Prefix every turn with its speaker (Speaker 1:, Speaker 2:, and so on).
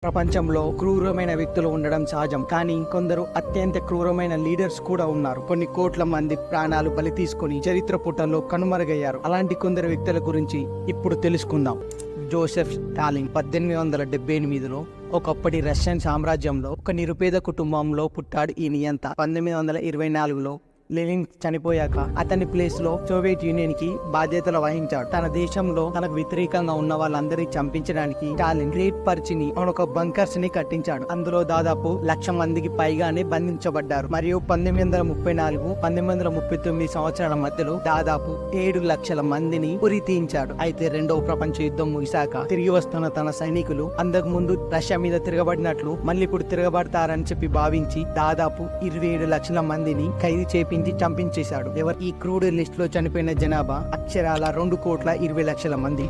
Speaker 1: ప్రపంచంలో క్రూరమైన వ్యక్తులు ఉండడం సహజం. కానీ కొందరు అత్యంత క్రూరమైన లీడర్స్ కూడా ఉన్నారు. కొన్ని కోట్ల మంది ప్రాణాలు బలి తీసుకుని చరిత్ర పుటల్లో కనుమరుగయ్యారు. అలాంటి కొందరు వ్యక్తుల గురించి ఇప్పుడు తెలుసుకుందాం. జోసెఫ్ స్టాలిన్ 1878లో ఒకప్పటి రష్యన్ సామ్రాజ్యంలో ఒక నిరుపేద కుటుంబంలో పుట్టాడు. ఈ నియంత 1924లో లెనిన్ చనిపోయాక అతని ప్లేస్ లో సోవియట్ యూనియన్ కి బాధ్యతలు వహించాడు. తన దేశంలో తనకు వ్యతిరేకంగా ఉన్న వాళ్ళందరినీ చంపించడానికి స్టాలిన్ గ్రేట్ పర్చిని ఒక బంకర్స్ ని కట్టించాడు. అందులో దాదాపు 1,00,000 మందికి పైగానే బంధించబడ్డారు. మరియు 1934-1939 సంవత్సరాల మధ్యలో దాదాపు 7 లక్షల మందిని ఉరి తీయించాడు. అయితే రెండవ ప్రపంచ యుద్ధం ముగిశాక తిరిగి వస్తున్న తన సైనికులు అంతకు ముందు రష్యా మీద తిరగబడినట్లు మళ్ళీ ఇప్పుడు తిరగబడతారని చెప్పి భావించి దాదాపు 27 లక్షల మందిని ఖైదు చేపి చంపించేశాడు. ఈ క్రూడ్ లిస్ట్ లో చనిపోయిన జనాభా అక్షరాల 2,20,00,000 మంది.